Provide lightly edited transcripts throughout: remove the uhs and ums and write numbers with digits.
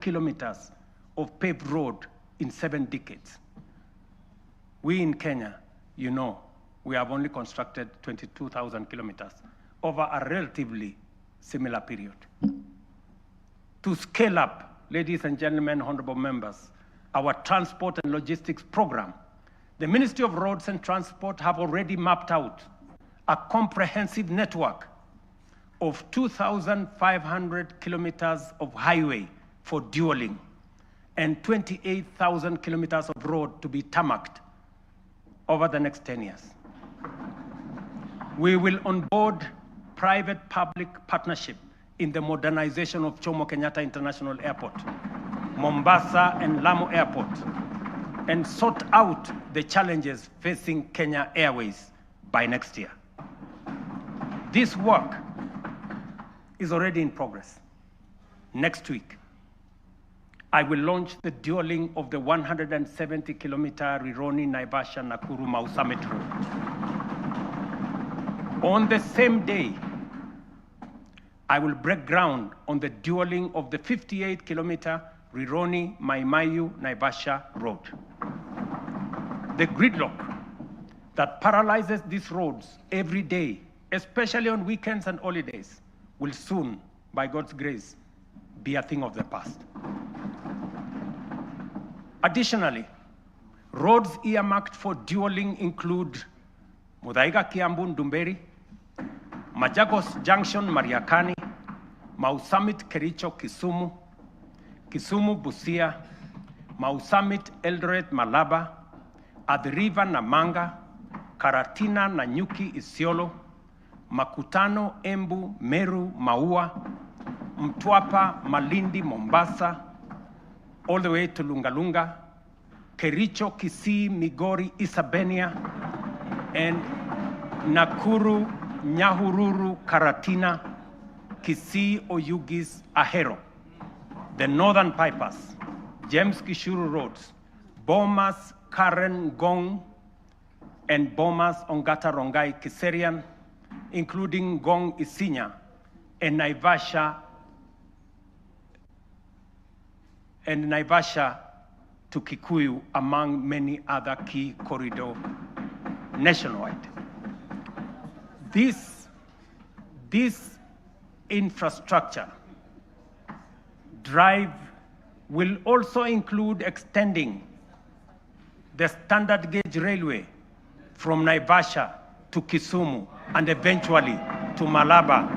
kilometers of paved road in 7 decades. We in Kenya, you know, we have only constructed 22,000 kilometers over a relatively similar period. To scale up, ladies and gentlemen, honorable members, our transport and logistics program, the Ministry of Roads and Transport have already mapped out a comprehensive network of 2,500 kilometers of highway for dueling and 28,000 kilometers of road to be tarmacked over the next 10 years. We will onboard private-public partnership in the modernization of Jomo Kenyatta International Airport, Mombasa and Lamu Airport, and sort out the challenges facing Kenya Airways by next year. This work is already in progress. Next week, I will launch the dueling of the 170-kilometer Rironi-Naivasha-Nakuru-Mau Summit Road. On the same day, I will break ground on the dueling of the 58-kilometer Rironi-Mai-Mahiu-Naivasha Road. The gridlock that paralyzes these roads every day, especially on weekends and holidays, will soon, by God's grace, be a thing of the past. Additionally, roads earmarked for dueling include Muthaiga Kiambu Ndumberi, Machakos Junction Mariakani, Mau Summit Kericho Kisumu, Kisumu Busia, Mau Summit Eldoret Malaba, Athi River Namanga, Karatina Nanyuki Isiolo, Makutano Embu Meru Maua, Mtwapa Malindi Mombasa, all the way to Lungalunga, Kericho Kisii Migori Isabenia, and Nakuru Nyahururu Karatina, Kisii Oyugis Ahero. The northern bypass, James Gishuru roads, Bomas Karen Gong, and Bomas Ongata Rongai Kiserian, including Gong Isinya and Naivasha to Kikuyu, among many other key corridors nationwide. This infrastructure drive will also include extending the standard gauge railway from Naivasha to Kisumu and eventually to Malaba.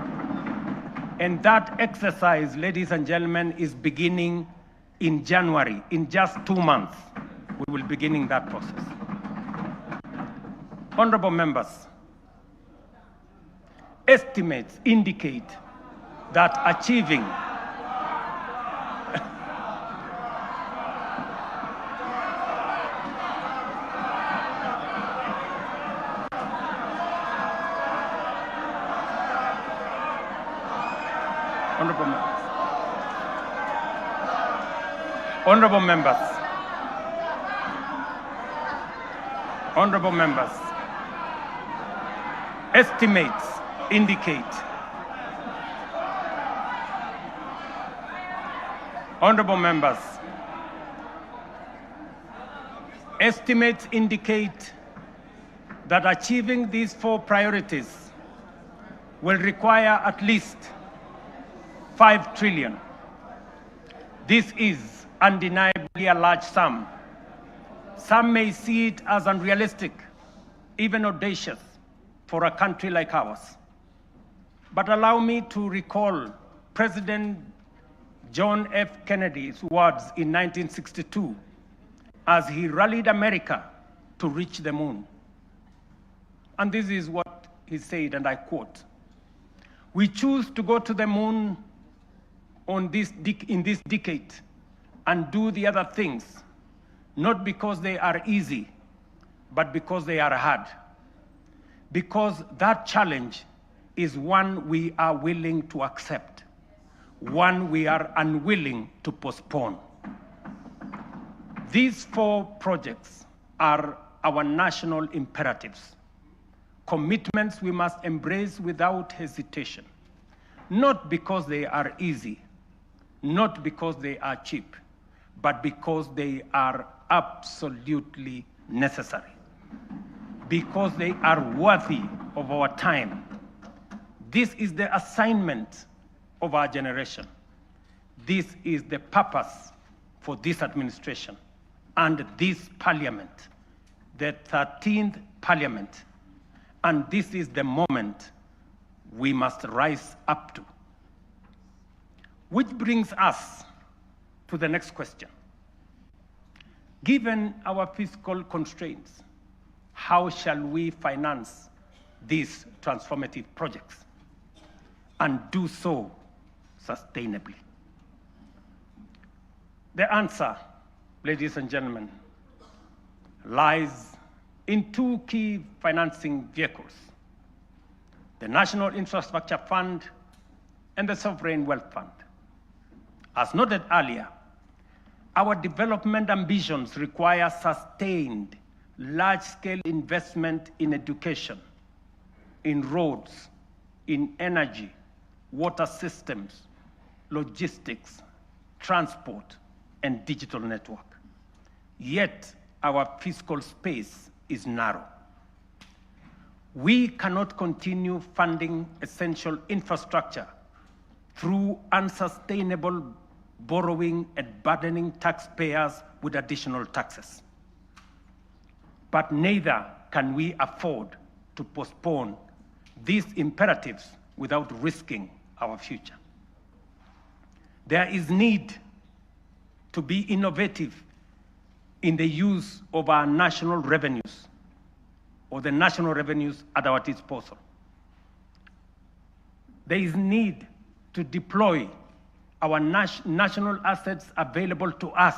And that exercise, ladies and gentlemen, is beginning in January. In just 2 months, we will be beginning that process. Honorable members, estimates indicate that achieving Honorable members, estimates indicate that achieving these 4 priorities will require at least 5 trillion. This is undeniably a large sum. Some may see it as unrealistic, even audacious, for a country like ours. But allow me to recall President John F. Kennedy's words in 1962 as he rallied America to reach the moon. And this is what he said, and I quote, "We choose to go to the moon in this decade and do the other things, not because they are easy, but because they are hard. Because that challenge is one we are willing to accept, one we are unwilling to postpone." These 4 projects are our national imperatives, commitments we must embrace without hesitation, not because they are easy, not because they are cheap, but because they are absolutely necessary, because they are worthy of our time. This is the assignment of our generation. This is the purpose for this administration and this parliament, the 13th parliament. And this is the moment we must rise up to. Which brings us to the next question. Given our fiscal constraints, how shall we finance these transformative projects and do so sustainably? The answer, ladies and gentlemen, lies in two key financing vehicles: the National Infrastructure Fund and the Sovereign Wealth Fund. As noted earlier, our development ambitions require sustained, large-scale investment in education, in roads, in energy, water systems, logistics, transport, and digital network. Yet, our fiscal space is narrow. We cannot continue funding essential infrastructure through unsustainable borrowing and burdening taxpayers with additional taxes. But neither can we afford to postpone these imperatives without risking our future. There is need to be innovative in the use of our national revenues, or the national revenues at our disposal. There is need to deploy our national assets available to us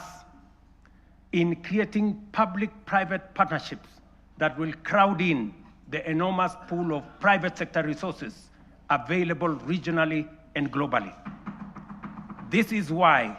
in creating public-private partnerships that will crowd in the enormous pool of private sector resources available regionally and globally. This is why